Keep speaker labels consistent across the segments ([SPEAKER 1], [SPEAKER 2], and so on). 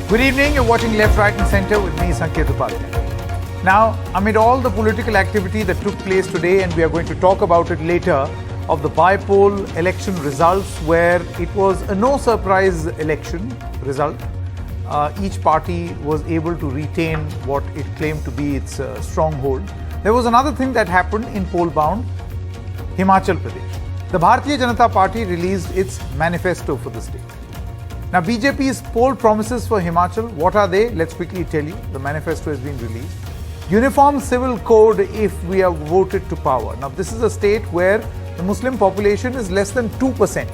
[SPEAKER 1] Good evening, you're watching Left, Right and Centre with me, Sanket Upadhyay. Now, amid all the political activity that took place today, and we are going to talk about it later, of the by-poll election results where it was a no-surprise election result. Each party was able to retain what it claimed to be its stronghold. There was another thing that happened in poll-bound Himachal Pradesh. The Bharatiya Janata Party released its manifesto for the state. Now, BJP's poll promises for Himachal, what are they? Let's quickly tell you. The manifesto has been released. Uniform civil code if we are voted to power. Now, this is a state where the Muslim population is less than 2%.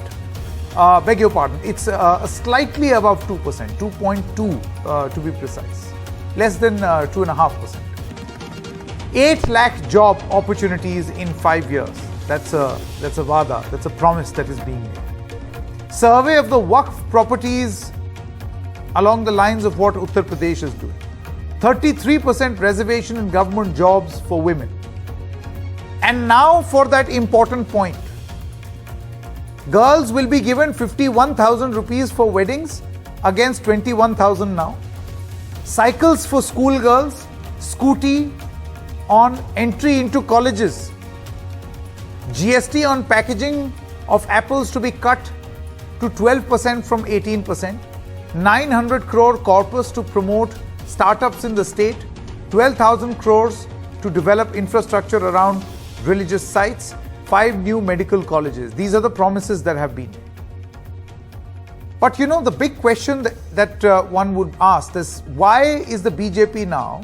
[SPEAKER 1] Beg your pardon, it's slightly above 2%, 2.2 to be precise. Less than 2.5%. 8 lakh job opportunities in 5 years. That's a vada, that's a promise that is being made. Survey of the Waqf properties along the lines of what Uttar Pradesh is doing. 33% reservation in government jobs for women. And now for that important point. Girls will be given 51,000 rupees for weddings against 21,000 now. Cycles for school girls, scooty on entry into colleges. GST on packaging of apples to be cut to 12% from 18%. 900 crore corpus to promote startups in the state. 12,000 crores to develop infrastructure around religious sites. 5 new medical colleges. These are the promises that have been made. But you know, the big question that one would ask is, why is the BJP now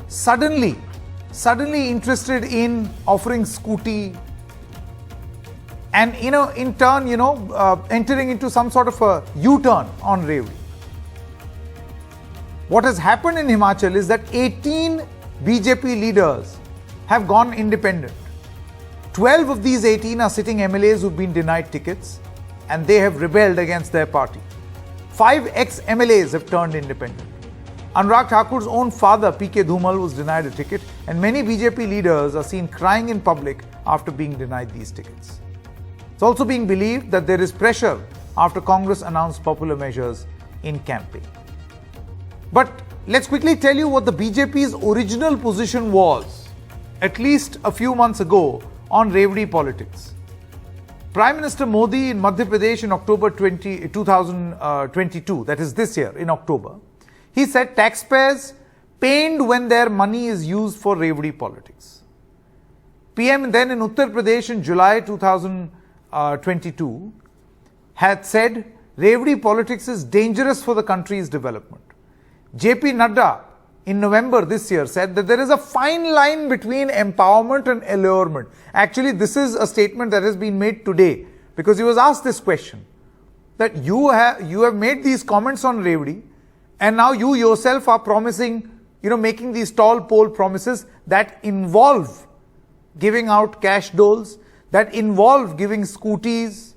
[SPEAKER 1] suddenly interested in offering scooty and in turn entering into some sort of a U-turn on rewri? What has happened in Himachal is that 18 BJP leaders have gone independent. 12 of these 18 are sitting MLAs who've been denied tickets and they have rebelled against their party. 5 ex-MLAs have turned independent. Anurag Thakur's own father, PK Dhumal, was denied a ticket, and many BJP leaders are seen crying in public after being denied these tickets. It's also being believed that there is pressure after Congress announced popular measures in campaign. But let's quickly tell you what the BJP's original position was, at least a few months ago, on rewri politics. Prime Minister Modi in Madhya Pradesh in October 2022, that is this year in October, he said taxpayers pained when their money is used for rewri politics. PM then in Uttar Pradesh in July 2022 had said rewri politics is dangerous for the country's development. JP Nadda in November this year said that there is a fine line between empowerment and allurement. Actually, this is a statement that has been made today because he was asked this question, that you have made these comments on rewri and now you yourself are promising, making these tall poll promises that involve giving out cash doles, that involve giving scooties.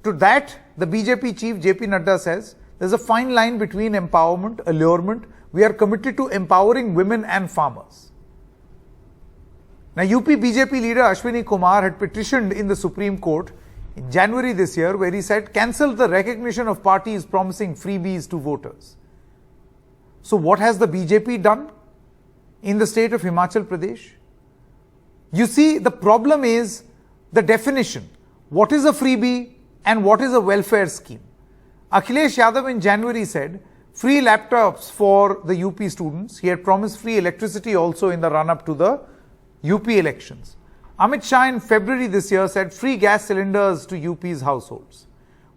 [SPEAKER 1] To that, the BJP chief JP Nadda says, there's a fine line between empowerment, allurement. We are committed to empowering women and farmers. Now, UP BJP leader Ashwini Kumar had petitioned in the Supreme Court in January this year, where he said, cancel the recognition of parties promising freebies to voters. So what has the BJP done in the state of Himachal Pradesh? You see, the problem is the definition. What is a freebie and what is a welfare scheme? Akhilesh Yadav in January said, free laptops for the UP students. He had promised free electricity also in the run-up to the UP elections. Amit Shah in February this year said free gas cylinders to UP's households.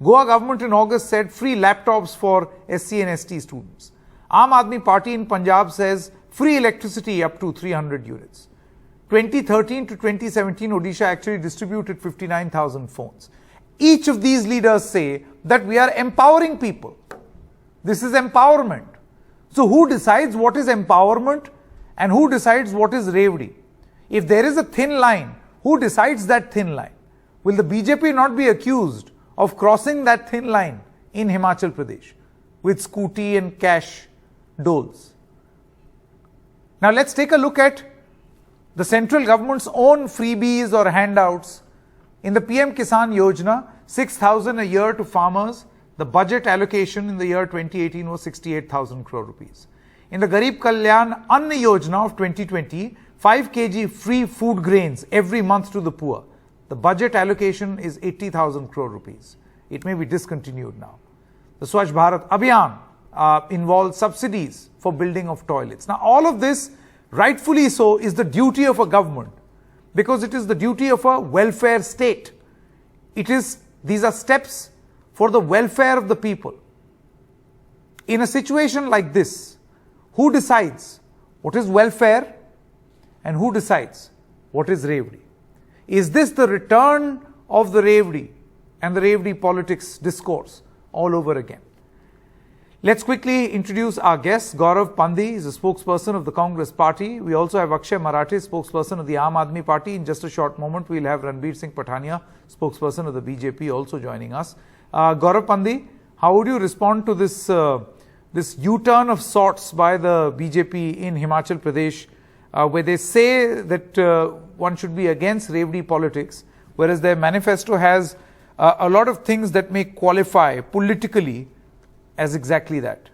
[SPEAKER 1] Goa government in August said free laptops for SC and ST students. Aam Aadmi Party in Punjab says free electricity up to 300 units. 2013 to 2017, Odisha actually distributed 59,000 phones. Each of these leaders say that we are empowering people. This is empowerment. So who decides what is empowerment and who decides what is rewri? If there is a thin line, who decides that thin line? Will the BJP not be accused of crossing that thin line in Himachal Pradesh with scooty and cash doles? Now let's take a look at the central government's own freebies or handouts. In the PM Kisan Yojana, 6,000 a year to farmers, the budget allocation in the year 2018 was 68,000 crore rupees. In the Garib Kalyan Anna Yojana of 2020, 5 kg free food grains every month to the poor. The budget allocation is 80,000 crore rupees. It may be discontinued now. The Swachh Bharat Abhiyan involves subsidies for building of toilets. Now, all of this, rightfully so, is the duty of a government because it is the duty of a welfare state. These are steps for the welfare of the people. In a situation like this, who decides what is welfare and who decides what is rewri? Is this the return of the rewri and the rewri politics discourse all over again? Let's quickly introduce our guest. Gaurav Pandey is a spokesperson of the Congress party. We also have Akshay Marathe, spokesperson of the Aam Aadmi party. In just a short moment, we'll have Ranbir Singh Pathania, spokesperson of the BJP, also joining us. Gaurav Pandey, how would you respond to this U-turn of sorts by the BJP in Himachal Pradesh, where they say that one should be against rewri politics, whereas their manifesto has a lot of things that may qualify politically as exactly that?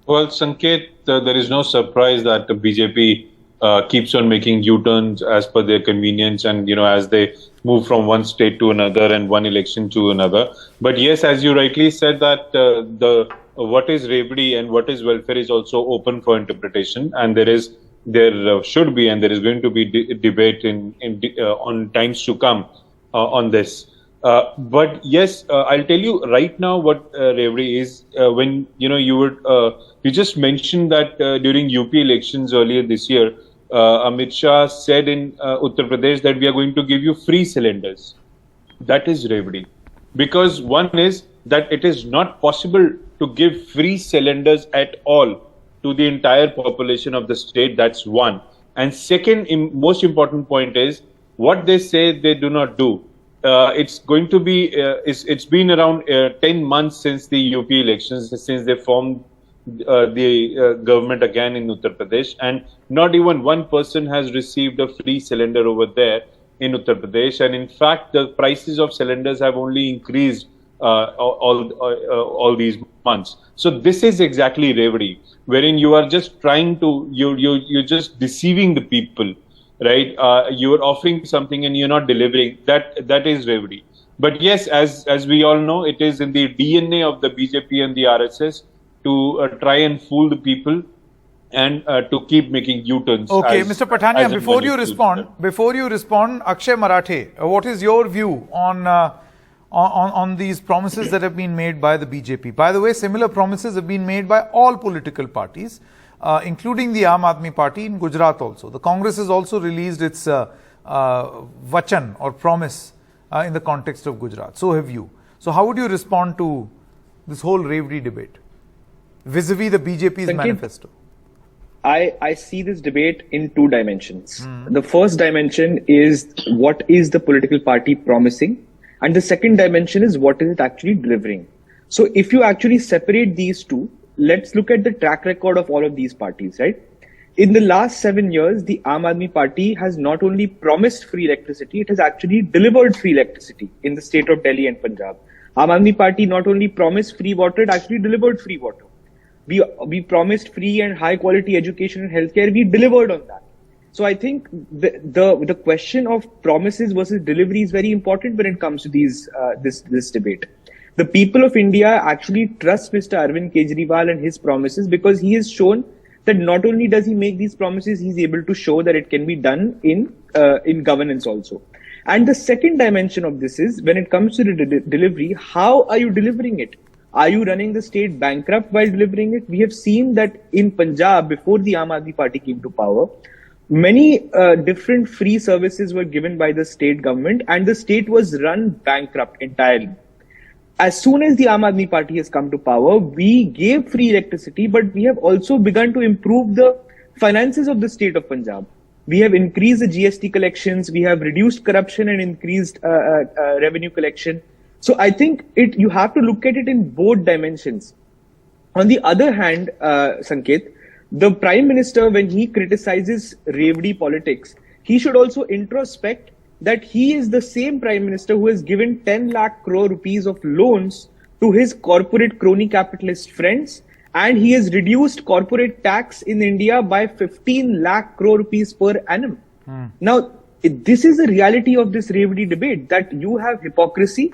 [SPEAKER 2] Well, Sanket, there is no surprise that the BJP keeps on making U-turns as per their convenience and, as they move from one state to another and one election to another. But yes, as you rightly said, that what is rewri and what is welfare is also open for interpretation, and there should be and there is going to be debate on times to come on this. But yes, I'll tell you right now what rewri is. When you just mentioned that during UP elections earlier this year, Amit Shah said in Uttar Pradesh that we are going to give you free cylinders. That is rewri, because one is that it is not possible to give free cylinders at all to the entire population of the state. That's one. And second, most important point is what they say they do not do. It's going to be, it's been around 10 months since the UP elections, since they formed the government again in Uttar Pradesh, and not even one person has received a free cylinder over there in Uttar Pradesh. And in fact, the prices of cylinders have only increased all these months. So this is exactly rewri, wherein you are just trying to, you're just deceiving the people. Right, you are offering something and you're not delivering. That is rewri. But yes, as we all know, it is in the DNA of the BJP and the RSS to try and fool the people and to keep making U-turns.
[SPEAKER 1] Okay, Mr. Pathania, before you respond, Akshay Marathe, what is your view on these promises that have been made by the BJP? By the way, similar promises have been made by all political parties, including the Aam Aadmi party in Gujarat also. The Congress has also released its vachan or promise in the context of Gujarat. So have you. So how would you respond to this whole rewri debate vis-a-vis the BJP's manifesto?
[SPEAKER 3] I see this debate in two dimensions. The first dimension is what is the political party promising, and the second dimension is what is it actually delivering. So if you actually separate these two, let's look at the track record of all of these parties, right? In the last 7 years, the Aam Aadmi party has not only promised free electricity, it has actually delivered free electricity in the state of Delhi and Punjab. Aam Aadmi party not only promised free water, it actually delivered free water. We promised free and high quality education and healthcare, we delivered on that. So I think the question of promises versus delivery is very important when it comes to this debate. The people of India actually trust Mr. Arvind Kejriwal and his promises because he has shown that not only does he make these promises, he's able to show that it can be done in governance also. And the second dimension of this is when it comes to the delivery, how are you delivering it? Are you running the state bankrupt while delivering it? We have seen that in Punjab, before the Aam Aadmi party came to power, many different free services were given by the state government and the state was run bankrupt entirely. As soon as the Aam Aadmi party has come to power, we gave free electricity, but we have also begun to improve the finances of the state of Punjab. We have increased the GST collections, we have reduced corruption and increased revenue collection. So I think you have to look at it in both dimensions. On the other hand, Sanket, the Prime Minister, when he criticizes rewri politics, he should also introspect that he is the same Prime Minister who has given 10 lakh crore rupees of loans to his corporate crony capitalist friends, and he has reduced corporate tax in India by 15 lakh crore rupees per annum. Now, this is the reality of this Rewri debate, that you have hypocrisy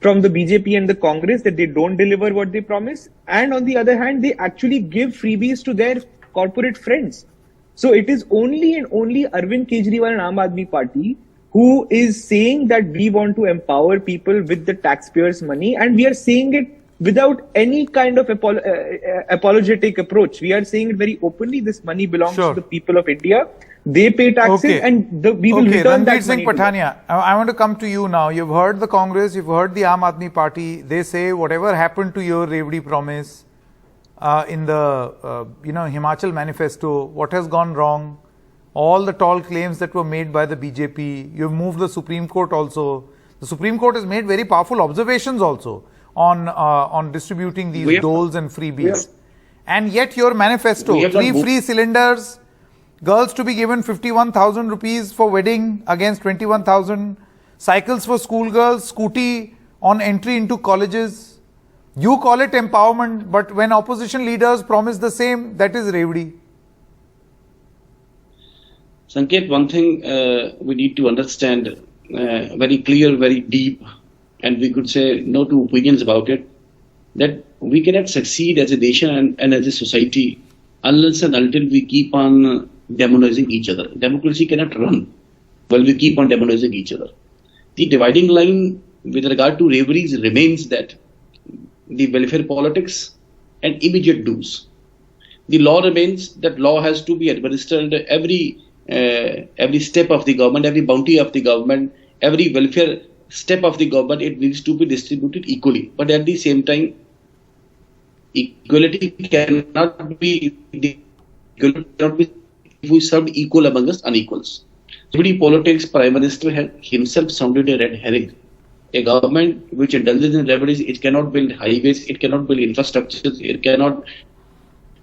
[SPEAKER 3] from the BJP and the Congress, that they don't deliver what they promise, and on the other hand, they actually give freebies to their corporate friends. So it is only and only Arvind Kejriwal and Aam Aadmi Party who is saying that we want to empower people with the taxpayers' money, and we are saying it without any kind of apologetic approach. We are saying it very openly. This money belongs to the people of India. They pay taxes, and we will return that money.
[SPEAKER 1] Pathania, I want to come to you now. You've heard the Congress, you've heard the Aam Aadmi Party. They say whatever happened to your Rewri promise in the Himachal manifesto, what has gone wrong? All the tall claims that were made by the BJP. You've moved the Supreme Court also. The Supreme Court has made very powerful observations also on distributing these doles and freebies. And yet your manifesto, 3 free cylinders, girls to be given 51,000 rupees for wedding against 21,000, cycles for schoolgirls, scooty on entry into colleges. You call it empowerment, but when opposition leaders promise the same, that is Rewri.
[SPEAKER 4] Sanket, one thing we need to understand very clear, very deep, and we could say no two opinions about it, that we cannot succeed as a nation and as a society unless and until we keep on demonizing each other. Democracy cannot run while we keep on demonizing each other. The dividing line with regard to Rewris remains that the welfare politics and immediate dues. The law remains that law has to be administered every step of the government, every bounty of the government, every welfare step of the government, it needs to be distributed equally. But at the same time, equality cannot be if we serve equal among us unequals. Every politics, Prime Minister himself sounded a red herring. A government which indulges in revenues, it cannot build highways, it cannot build infrastructures, it cannot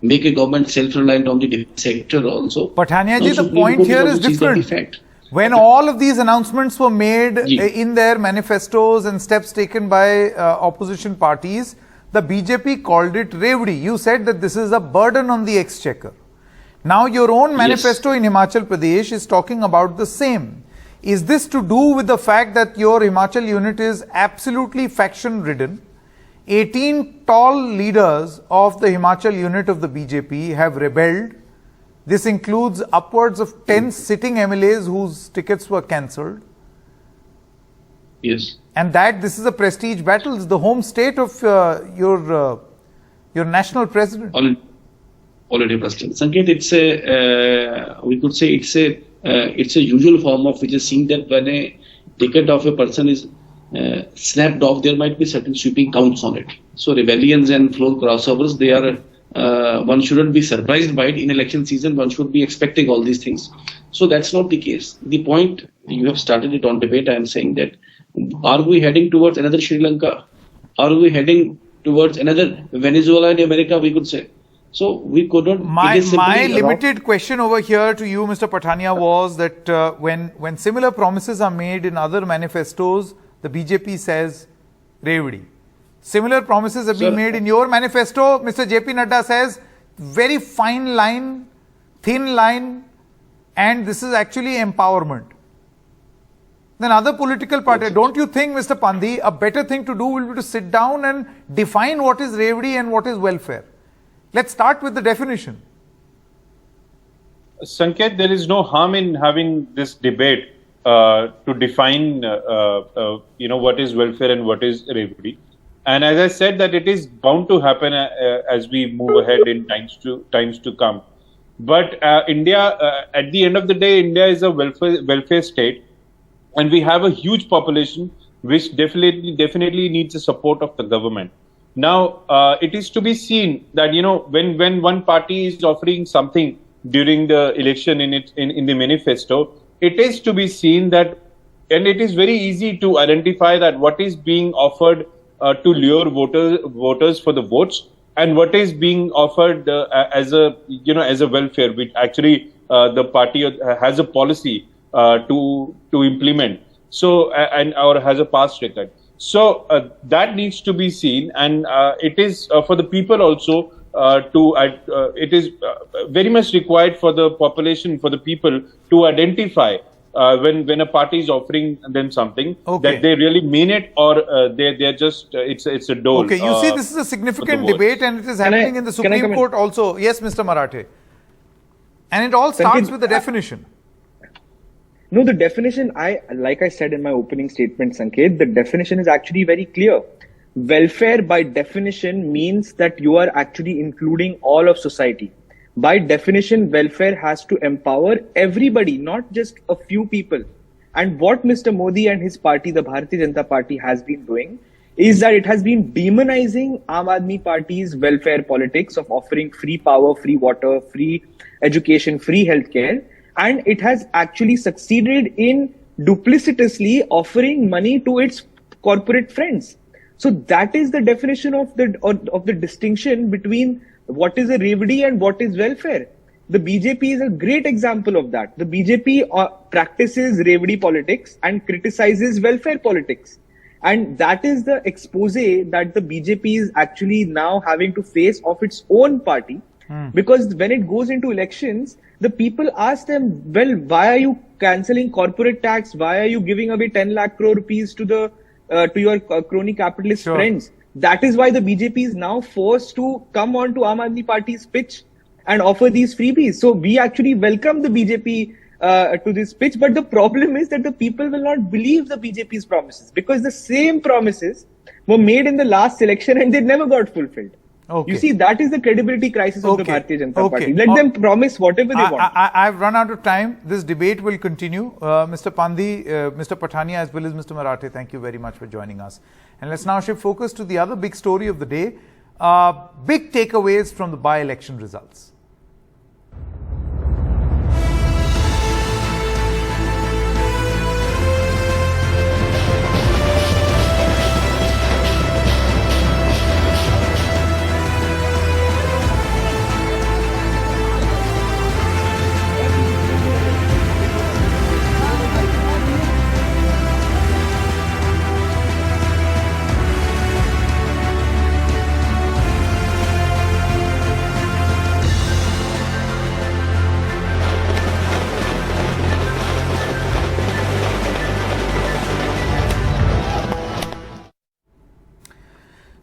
[SPEAKER 4] make a government self-reliant on the defense sector also.
[SPEAKER 1] But Hanyaji, the point here is different. When all of these announcements were made in their manifestos and steps taken by opposition parties, the BJP called it Rewri. You said that this is a burden on the exchequer. Now your own manifesto in Himachal Pradesh is talking about the same. Is this to do with the fact that your Himachal unit is absolutely faction-ridden? 18 tall leaders of the Himachal unit of the BJP have rebelled. This includes upwards of 10 sitting MLAs whose tickets were cancelled.
[SPEAKER 4] Yes.
[SPEAKER 1] And this is a prestige battle. It's the home state of your national president.
[SPEAKER 4] Already president. Sanket, we could say it's a usual form of which is seen that when a ticket of a person is snapped off, there might be certain sweeping counts on it. So rebellions and floor crossovers, they are, one shouldn't be surprised by it. In election season, one should be expecting all these things. So that's not the case. The point, you have started it on debate, I am saying that, are we heading towards another Sri Lanka? Are we heading towards another Venezuela in America, we could say? So we could not.
[SPEAKER 1] My limited question over here to you, Mr. Pathania, was that when similar promises are made in other manifestos, the BJP says Rewri. Similar promises have been made in your manifesto. Mr. JP Nadda says very fine line, thin line, and this is actually empowerment. Then other political parties, don't you think, Mr. Pandhi, a better thing to do will be to sit down and define what is Rewri and what is welfare? Let's start with the definition.
[SPEAKER 2] Sanket, there is no harm in having this debate to define, what is welfare and what is Rewri. And as I said, that it is bound to happen as we move ahead in times to come. But India, at the end of the day, India is a welfare state, and we have a huge population which definitely needs the support of the government. Now, it is to be seen that when one party is offering something during the election in the manifesto, it is to be seen that, and it is very easy to identify that what is being offered to lure voters for the votes, and what is being offered as a welfare, which actually the party has a policy to implement. So or has a past record. So that needs to be seen, and it is for the people also it is very much required for the population, for the people to identify when a party is offering them something, that they really mean it, or they're just it's a dole.
[SPEAKER 1] Okay, you see, this is a significant debate, and it is happening in the Supreme Court also. Yes, Mr. Marathe. And it all starts with the definition.
[SPEAKER 3] No, the definition, like I said in my opening statement, Sanket, the definition is actually very clear. Welfare by definition means that you are actually including all of society. By definition, welfare has to empower everybody, not just a few people. And what Mr. Modi and his party, the Bharatiya Janata Party, has been doing is that it has been demonizing Aam Aadmi Party's welfare politics of offering free power, free water, free education, free healthcare. And it has actually succeeded in duplicitously offering money to its corporate friends. So that is the definition of the distinction between what is a rewri and what is welfare. The BJP is a great example of that. The BJP practices rewri politics and criticizes welfare politics. And that is the expose that the BJP is actually now having to face of its own party. Because when it goes into elections, the people ask them, well, why are you cancelling corporate tax? Why are you giving away 10 lakh crore rupees to your crony capitalist friends? That is why the BJP is now forced to come on to Aam Aadmi Party's pitch and offer these freebies. So we actually welcome the BJP to this pitch. But the problem is that the people will not believe the BJP's promises, because the same promises were made in the last election and they never got fulfilled. You see, that is the credibility crisis of the Bharatiya Janata Party. Let them promise whatever they want.
[SPEAKER 1] I've run out of time. This debate will continue. Mr. Pandhi, Mr. Pathania, as well as Mr. Marathe, thank you very much for joining us. And let's now shift focus to the other big story of the day. Big takeaways from the by-election results.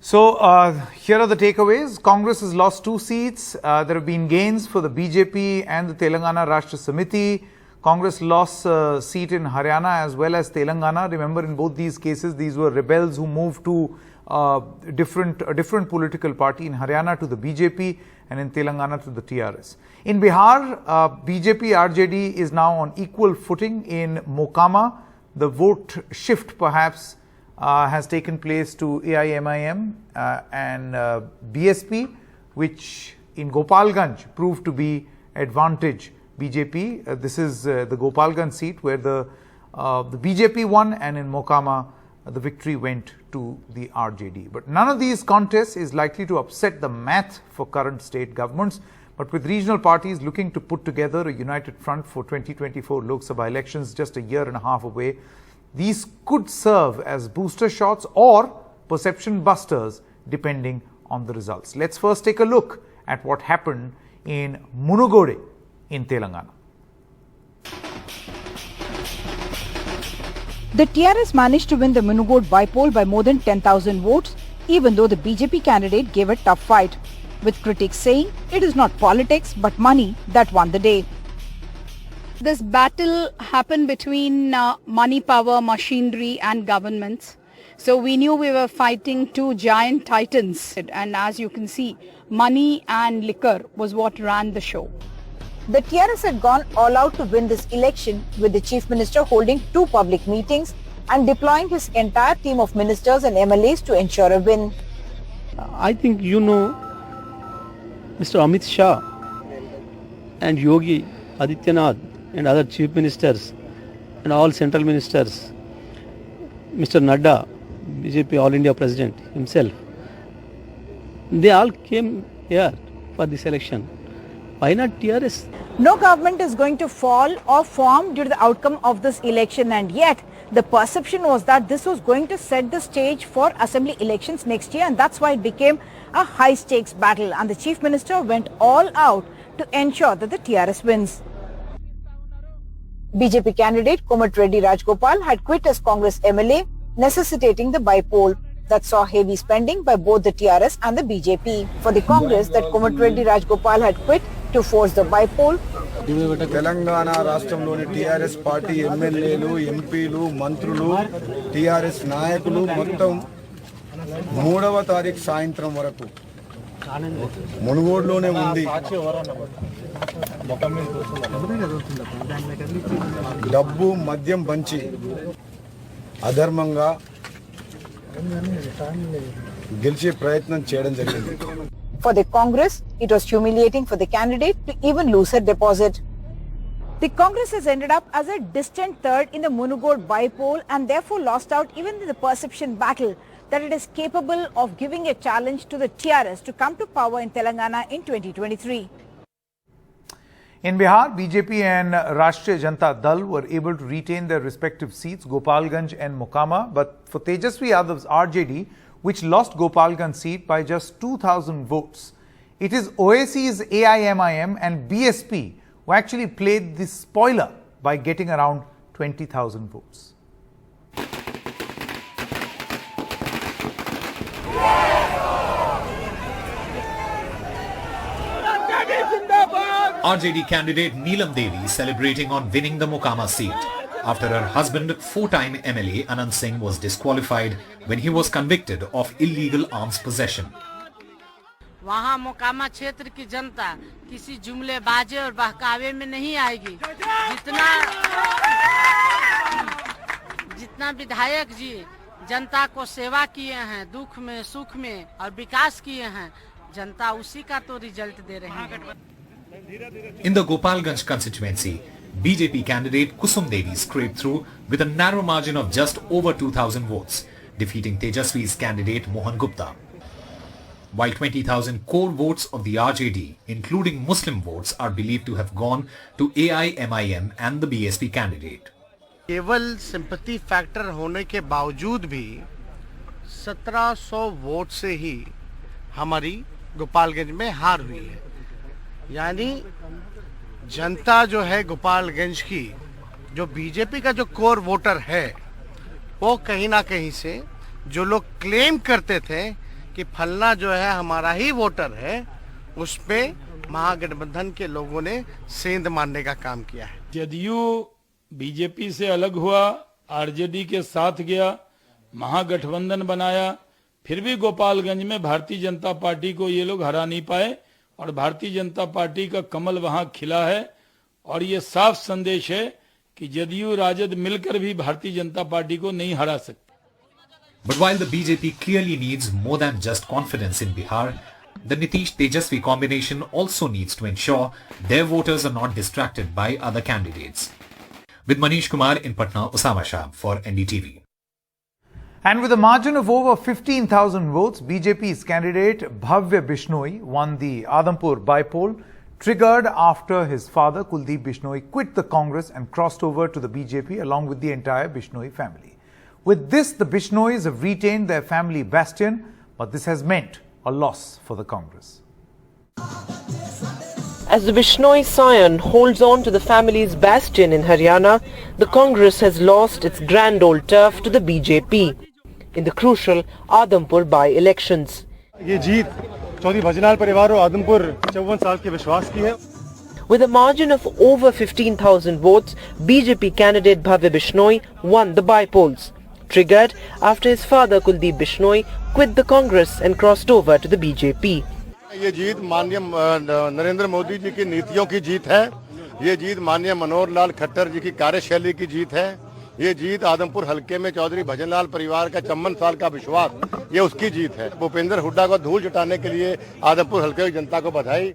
[SPEAKER 1] So here are the takeaways. Congress has lost 2 seats. There have been gains for the BJP and the Telangana Rashtra Samiti. Congress lost a seat in Haryana as well as Telangana. Remember, in both these cases, these were rebels who moved to a different political party. In Haryana to the BJP and in Telangana to the TRS. In Bihar, BJP RJD is now on equal footing. In Mokama, the vote shift perhaps has taken place to AIMIM and BSP, which in Gopalganj proved to be advantage BJP. This is the Gopalganj seat where the BJP won, and in Mokama the victory went to the RJD. But none of these contests is likely to upset the math for current state governments. But with regional parties looking to put together a united front for 2024 Lok Sabha elections just a year and a half away, these could serve as booster shots or perception busters depending on the results. Let's first take a look at what happened in Munugode in Telangana.
[SPEAKER 5] The TRS managed to win the Munugode bypoll by more than 10,000 votes, even though the BJP candidate gave a tough fight, with critics saying it is not politics but money that won the day.
[SPEAKER 6] This battle happened between money, power, machinery and governments. So we knew we were fighting 2 giant titans. And as you can see, money and liquor was what ran the show.
[SPEAKER 5] The TRS had gone all out to win this election, with the Chief Minister holding 2 public meetings and deploying his entire team of ministers and MLAs to ensure a win.
[SPEAKER 7] I think you know Mr. Amit Shah and Yogi Adityanath and other chief ministers and all central ministers, Mr. Nadda, BJP All India President himself, they all came here for this election. Why not TRS?
[SPEAKER 5] No government is going to fall or form due to the outcome of this election, and yet The perception was that this was going to set the stage for assembly elections next year, and that's why it became a high stakes battle, and the Chief Minister went all out to ensure that the TRS wins. BJP candidate Kumar Rajgopal had quit as Congress MLA, necessitating the bypoll that saw heavy spending by both the TRS and the BJP. For the Congress, that Kumar Rajgopal had quit to force the bypoll.
[SPEAKER 8] Telangana రాష్ట్రంలోని TRS party ఎమ్మెల్యేలు ఎంపీలు మంత్రులు TRS నాయకులు మొత్తం 3వ తారీఖు సాయంత్రం వరకు మునుగోడులోనే ఉంది. డబ్బు మద్యం పంచి అధర్మంగా గెలిచే ప్రయత్నం చేయడం జరిగింది.
[SPEAKER 5] For the Congress, it was humiliating for the candidate to even lose her deposit. The Congress has ended up as a distant third in the Munugod bypoll and therefore lost out even in the perception battle that it is capable of giving a challenge to the TRS to come to power in Telangana in 2023.
[SPEAKER 1] In Bihar, BJP and Rashtriya Janata Dal were able to retain their respective seats, Gopalganj and Mokama, but for Tejasvi Yadav's RJD, which lost Gopalganj seat by just 2,000 votes. It is OAC's AIMIM and BSP who actually played the spoiler by getting around 20,000 votes.
[SPEAKER 9] RJD candidate Neelam Devi celebrating on winning the Mokama seat after her husband, 4-time MLA Anand Singh, was disqualified when he was convicted of illegal arms possession.
[SPEAKER 10] वहाँ मोकामा क्षेत्र की जनता किसी जुमलेबाजी और बहकावे में नहीं आएगी. जितना विधायक जी जनता को सेवा किए हैं, दुख में सुख में और विकास किए हैं, जनता उसी का तो रिजल्ट दे रहे हैं.
[SPEAKER 9] In the Gopalganj constituency, BJP candidate Kusum Devi scraped through with a narrow margin of just over 2,000 votes, defeating Tejasvi's candidate Mohan Gupta. While 20,000 core votes of the RJD, including Muslim votes, are believed to have gone to AIMIM and the BSP candidate.
[SPEAKER 11] केवल sympathy factor होने के बावजूद भी 1700 vote से ही हमारी गोपालगंज में हार हुई है. यानी जनता जो है गोपालगंज की, जो बीजेपी का जो कोर वोटर है, वो कहीं ना कहीं से जो लोग क्लेम करते थे कि फलना जो है हमारा ही वोटर है, उस पे महागठबंधन के लोगों ने सेंध मारने का काम किया है.
[SPEAKER 12] जदयू बीजेपी से अलग हुआ, आरजेडी के साथ गया, महागठबंधन बनाया, फिर भी गोपालगंज में भारतीय जनता पार्टी को ये लोग हरा नहीं पाए और भारतीय जनता पार्टी का कमल वहां खिला है. और ये साफ संदेश है कि जदयू राजद मिलकर भी भारतीय जनता पार्टी को नहीं हरा सकते.
[SPEAKER 9] But while the BJP clearly needs more than just confidence in Bihar, the Nitish Tejasvi combination also needs to ensure their voters are not distracted by other candidates. With Manish Kumar in Patna, Osama Shah for NDTV.
[SPEAKER 1] And with a margin of over 15,000 votes, BJP's candidate Bhavya Bishnoi won the Adampur bypoll, triggered after his father Kuldeep Bishnoi quit the Congress and crossed over to the BJP along with the entire Bishnoi family. With this, the Bishnois have retained their family bastion, but this has meant a loss for the Congress.
[SPEAKER 13] As the Bishnoi scion holds on to the family's bastion in Haryana, the Congress has lost its grand old turf to the BJP in the crucial Adampur by-elections. With a margin of over 15,000 votes, BJP candidate Bhavya Bishnoi won the by-polls, triggered after his father Kuldeep Bishnoi quit the Congress and crossed over to the BJP.
[SPEAKER 11] ये जीत माननीय नरेंद्र मोदी जी की नीतियों की जीत है. ये जीत माननीय मनोहर लाल खट्टर जी की कार्यशैली की जीत है. ये जीत आदमपुर हलके में चौधरी भजनलाल परिवार का 54 साल का विश्वास, ये उसकी जीत है. भूपेंद्र हुड्डा को धूल चटाने के लिए आदमपुर हलके की जनता को बधाई.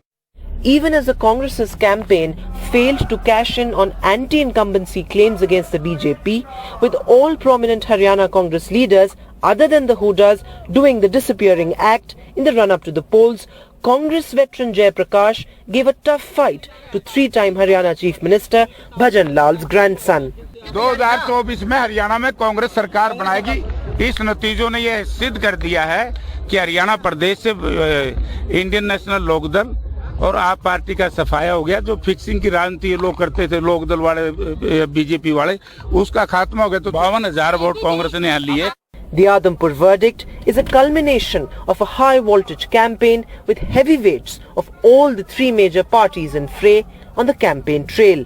[SPEAKER 13] Even as the Congress's campaign failed to cash in on anti-incumbency claims against the BJP, with all prominent Haryana Congress leaders other than the Hoodas doing the disappearing act in the run-up to the polls, Congress veteran Jai Prakash gave a tough fight to 3-time Haryana Chief Minister Bhajan Lal's grandson.
[SPEAKER 14] 2024 में हरियाणा में कांग्रेस सरकार बनाएगी। इस नतीजों ने यह सिद्ध कर दिया है कि हरियाणा प्रदेश से इंडियन नेशनल लोकदल और आप पार्टी का सफाया हो गया। जो फिक्सिंग की राजनीति लोग करते थे, लोकदल वाले, बीजेपी वाले, उसका खात्मा हो गया। तो 52,000 वोट कांग्रेस ने यहाँ लिए।
[SPEAKER 13] The Adampur verdict is a culmination of a high-voltage campaign with heavyweights of all the three major parties in fray on the campaign trail.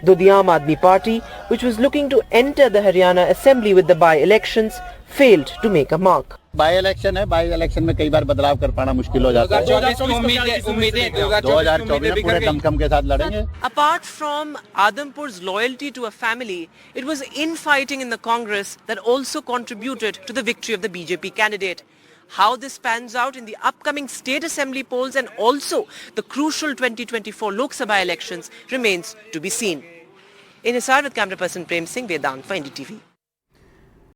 [SPEAKER 13] Though the Aam Aadmi Party, which was looking to enter the Haryana Assembly with the by-elections, failed to make a mark.
[SPEAKER 15] By election है, by election में कई बार बदलाव कर पाना मुश्किल हो जाता है। 2024 में पूरे दमखम के साथ लड़ेंगे।
[SPEAKER 13] Apart from Adampur's loyalty to a family, it was infighting in the Congress that also contributed to the victory of the BJP candidate. How this pans out in the upcoming state assembly polls and also the crucial 2024 Lok Sabha elections remains to be seen. In Hisar with camera person Prem Singh, Vedant for NDTV.